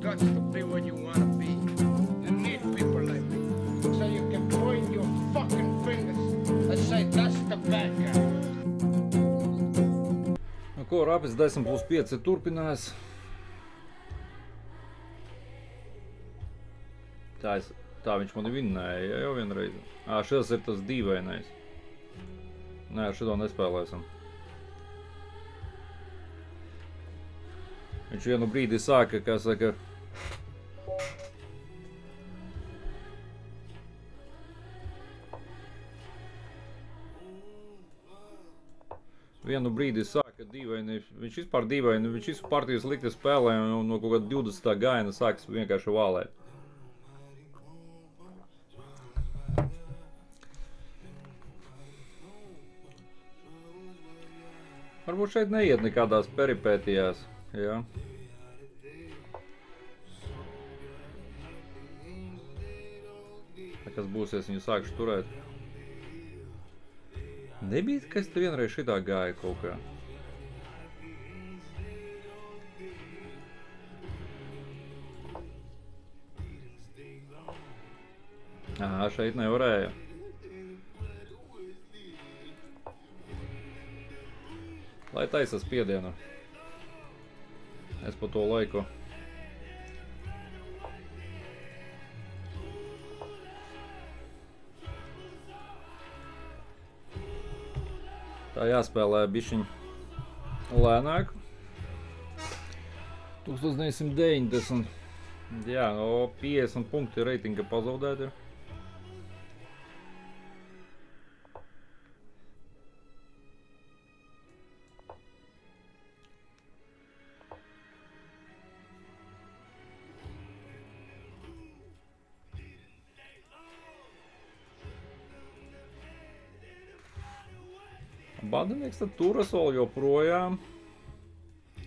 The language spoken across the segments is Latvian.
guts to be what you want to be. You need people like me. So you can point your fucking fingers and say, that's the bad guy. Nu ko, rapis 10+5 turpinās. Tā viņš man vinnēja, ja jau vienreiz. Šis ir tas dīvainais. Nē, ar šito nespēlēsim. Viņš vienu brīdi sāka, kā saka... Vienu brīdi sāka dīvaini, viņš vispār dīvaini, viņš visu partijas likti spēlē un no kaut kāda 20. gaina sāks vienkārši vālēt. Varbūt šeit neiet nekādās peripētijās, jā. Kas būsies, viņu sākšu turēt. Nebija, ka es te vienreiz šitā gāju kaut kā. Šeit nevarēja. Lai taisa spiedienu. Es pa to laiku. Tā jāspēlē bišķiņ lēnāk. 1990. Jā, 50 punkti reitinga pazaudēt ir. Bandinieks tad turas vēl joprojām.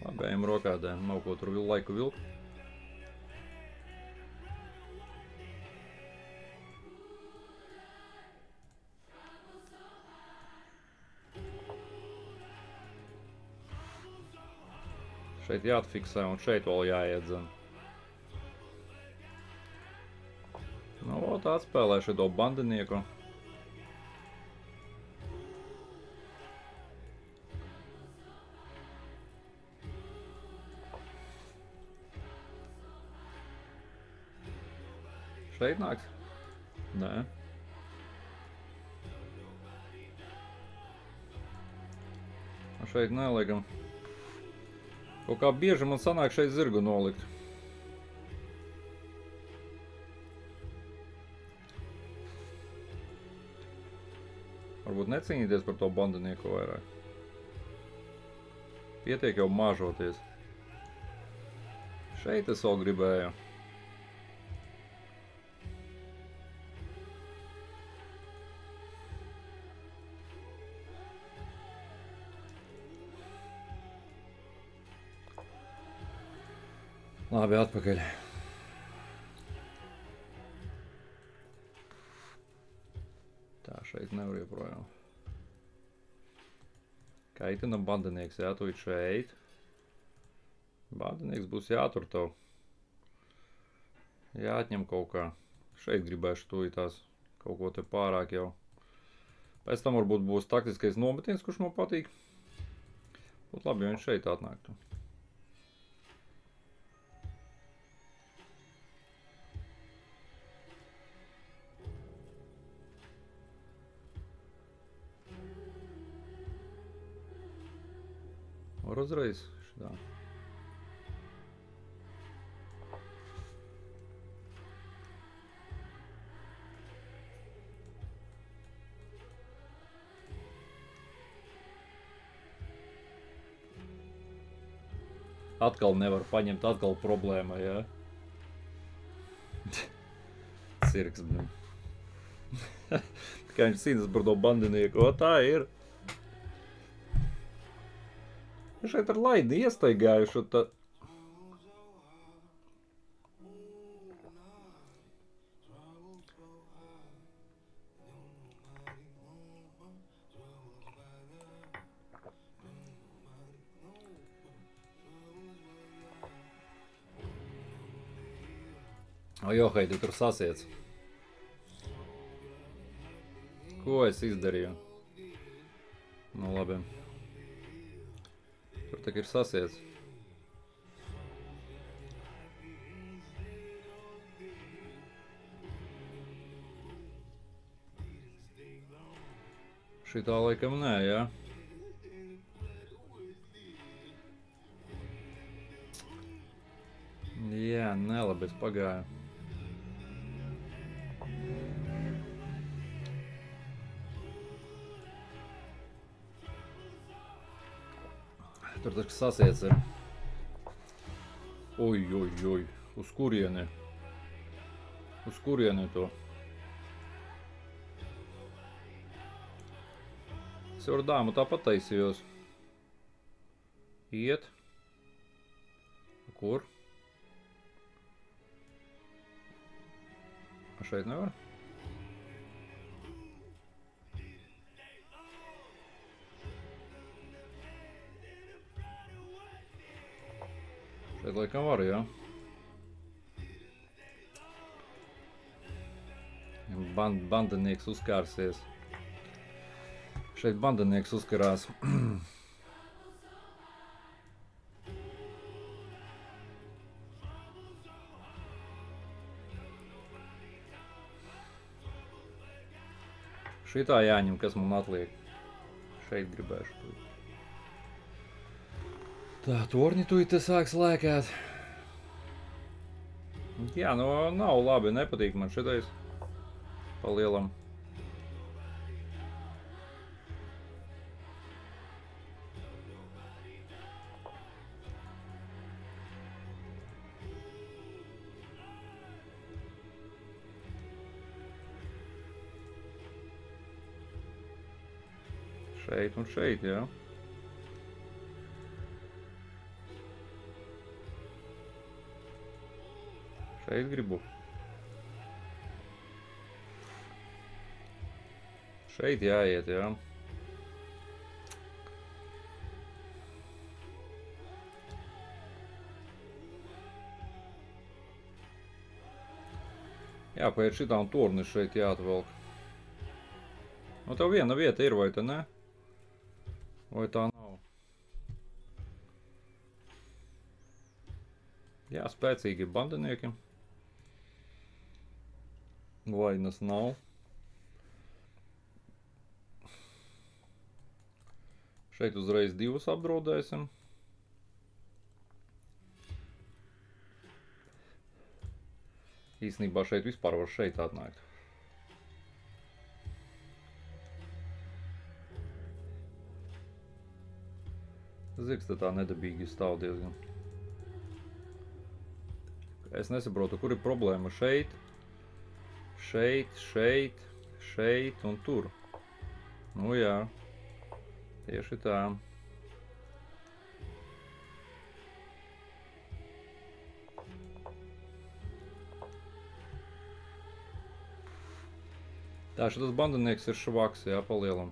Labējiem rokādēm, nav ko tur laiku vilkt. Šeit jāatfiksē un šeit vēl jāiedzen. Nu, tā atspēlē šito bandinieku. Šeit nāks? Nē. Šeit neliekam. Kaut kā bieži man sanāk šeit zirgu nolikt. Varbūt necīnīties par to bandinieku vairāk. Pietiek jau māžoties. Šeit es vēl gribēju. Labi, atpakaļ. Tā, šeit nevar joprojām. Kaitina bandinieks, jātuīt šeit. Bandinieks būs jātur tev. Jāatņem kaut kā. Šeit gribēšu tuītās kaut ko te pārāk jau. Pēc tam varbūt būs taktiskais nometiens, kurš man patīk. Būtu labi, ja viņš šeit atnāktu. Var uzreiz šitā. Atkal nevar paņemt, atkal problēma, jā. Cirks, blin. Kā viņš cīnas par to bandinieku, o tā ir. Šeit ar laidi iestaigājuši tā. O, Johai, tu tur sasiec. Ko es izdarīju? Nu, labi. Tur tak ir sasiec. Šitā laikam nē, jā. Jā, nelabi es pagāju. Tur taču sasiec ir. Oj, oj, oj. Uz kurieni? Uz kurieni to? Es jau ar dāmu tāpat taisījos. Iet. Kur? Šeit nevar? Šeit laikam var, jā. Bandinieks uzkārsies. Šeit bandinieks uzkarās. Šitā jāņem, kas man atliek. Šeit gribēšu. Tā, torņi tuji te sāks lēkāt. Jā, nu nav labi, nepatīk man šitais pa lielam. Šeit un šeit, jā. Šeit gribu. Šeit jāiet, jā. Jāpaiet šitā un tornis šeit jāatvelk. Nu, tev viena vieta ir, vai te ne? Vai tā nav? Jā, spēcīgi ir bandinieki. Vainas nav. Šeit uzreiz divus apdraudēsim. Īstenībā šeit vispār var šeit atnākt. Zirgs te tā nedabīgi stāv diezgan. Es nesaprotu, kur ir problēma. Šeit, šeit, šeit, šeit un tur. Nu jā, tieši tā. Tā, šitas bandinieks ir švaks, jā, palielam.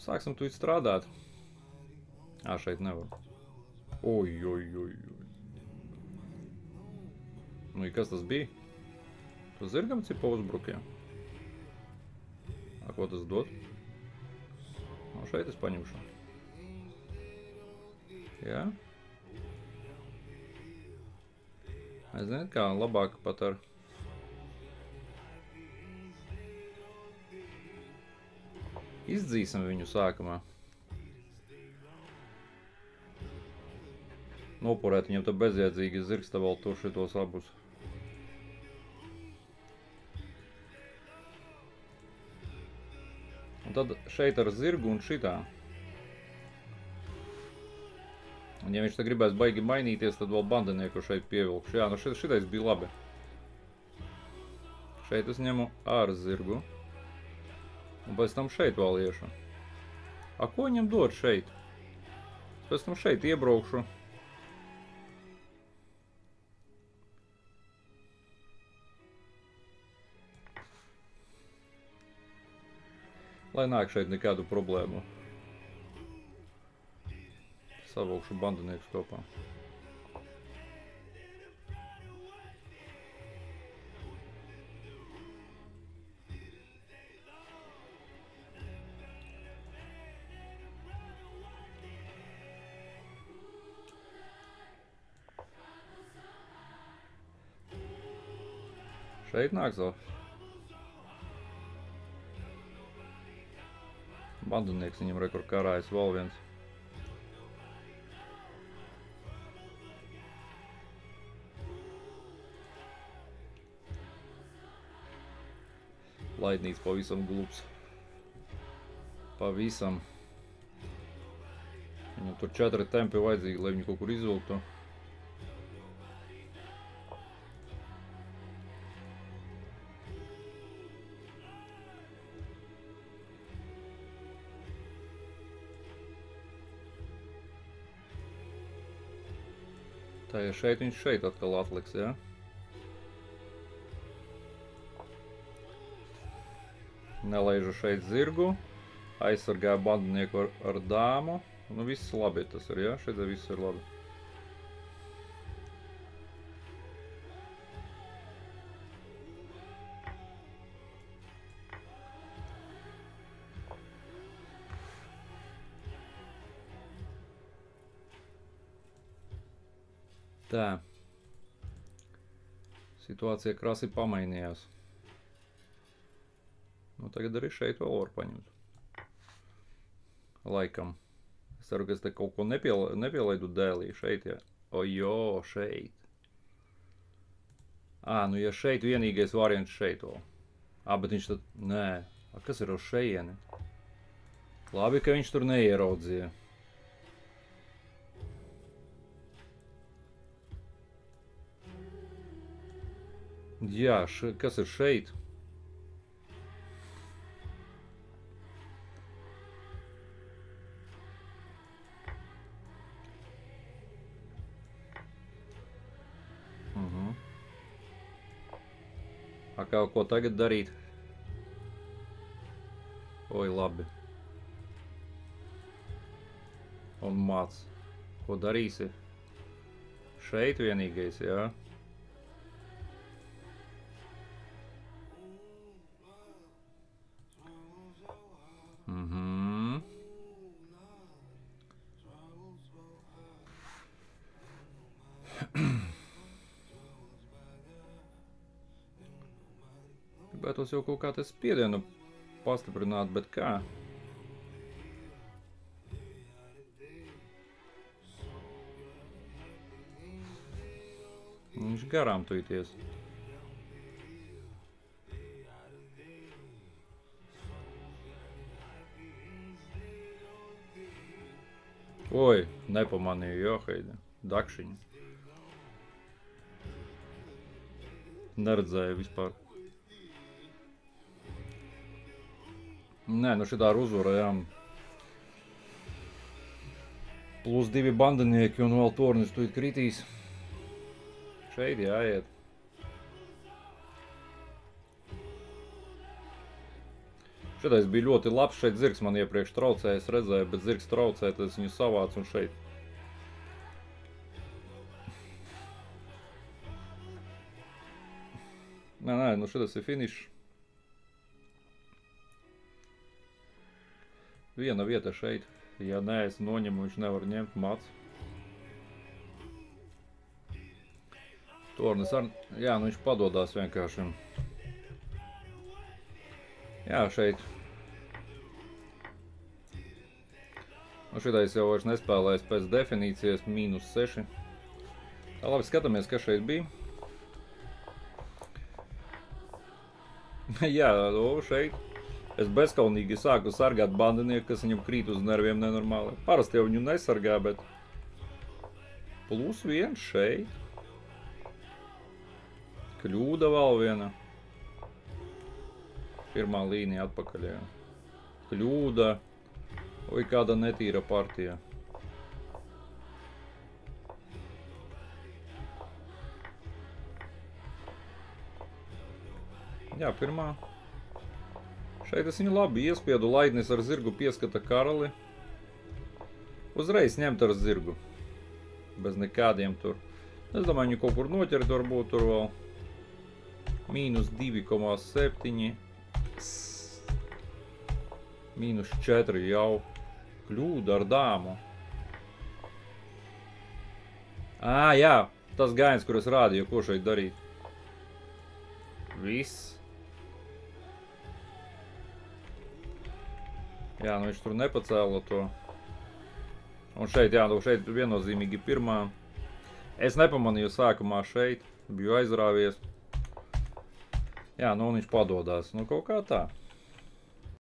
Sāksim tu strādāt. Ā, šeit nevar. Oj, oj, oj, oj. Nu, kas tas bija? Tu zirgam cipa uzbrukiem? Ko tas dod? No, šeit es paņemšu. Jā? Es zinu, kā labāk pat ar... Izdzīsim viņu sākumā. Nopurēt viņam tā bezjēdzīgi zirgs, tā vēl tur šitos abus. Un tad šeit ar zirgu un šitā. Un ja viņš te gribēs baigi mainīties, tad vēl bandinieku šeit pievilkšu. Jā, nu šitais bija labi. Šeit es ņemu ar zirgu. Un pēc tam šeit vēl iešu. A, ko viņam dod šeit? Pēc tam šeit iebraukšu. Lai nāk šeit nekādu problēmu. Savokšu bandiniekus kopā. Šeit nāks vēl. Bandinieks viņam rekur karājas vēl viens. Laidnīts pavisam glups. Pavisam. Viņam tur 4 tempi vajadzīgi, lai viņu kaut kur izvilktu. Tā ja šeit viņš šeit atkal atliks, ja? Nelaižu šeit zirgu, aizsargāju bandinieku ar dāmu. Nu viss labi tas ir, ja? Šeit viss ir labi. Tā. Situācija krasi pamainījās. Nu, tagad arī šeit vēl var paņemt. Laikam. Es ceru, ka es te kaut ko nepielaidu dēlī. Šeit, ja. Ojo, šeit. Nu ja šeit vienīgais variants šeit vēl. Bet viņš tad... Nē. Kas ir uz šeieni? Labi, ka viņš tur neieraudzīja. Jā, kas ir šeit? Ko tagad darīt? Oi, labi. Un māc. Ko darīsi? Šeit vienīgais, jā? Gribētos jau kaut kā te spiedienu pastiprināt, bet kā? Viņš garām tuities. Oi, nepamanīju, johaidi. Dakšiņi. Neredzēju vispār. Nē, nu šitā ar uzvarējām. Plus 2 bandinieki un vēl tornis tuit kritīs. Šeit jāiet. Šitais bija ļoti labs, šeit zirgs man iepriekš traucēja, es redzēju, bet zirgs traucēja, tad es viņu savācu un šeit. Nē, nu šitas ir finišs. Viena vieta šeit. Ja nē, es noņemu, viņš nevar ņemt mats. Tornis ar... Jā, nu viņš padodās vienkārši. Jā, šeit. Nu šitais jau vairs nespēlēs pēc definīcijas -6. Tā labi, skatāmies, kas šeit bija. Jā, šeit. Es bezkaunīgi sāku sargāt bandinieku, kas viņam krīt uz nerviem nenormāli. Parasti jau viņu nesargā, bet... Plus 1 šeit. Kļūda vēl viena. Pirmā līnija atpakaļ. Kļūda. Oi, kāda netīra partija. Jā, pirmā. Šeit es viņu labi iespiedu, laidnis ar zirgu pieskata karali. Uzreiz ņemt ar zirgu. Bez nekādiem tur. Es domāju, viņu kaut kur noķert, varbūt tur vēl. Mīnus 2,7. Mīnus 4 jau. Kļūda ar dāmu. Jā, tas gājiens, kur es rādīju, ko šeit darīt. Viss. Jā, nu viņš tur nepacēla to. Un šeit, jā, nu šeit viennozīmīgi pirmā. Es nepamanīju sākumā šeit, biju aizrāvies. Jā, nu un viņš padodās, nu kaut kā tā.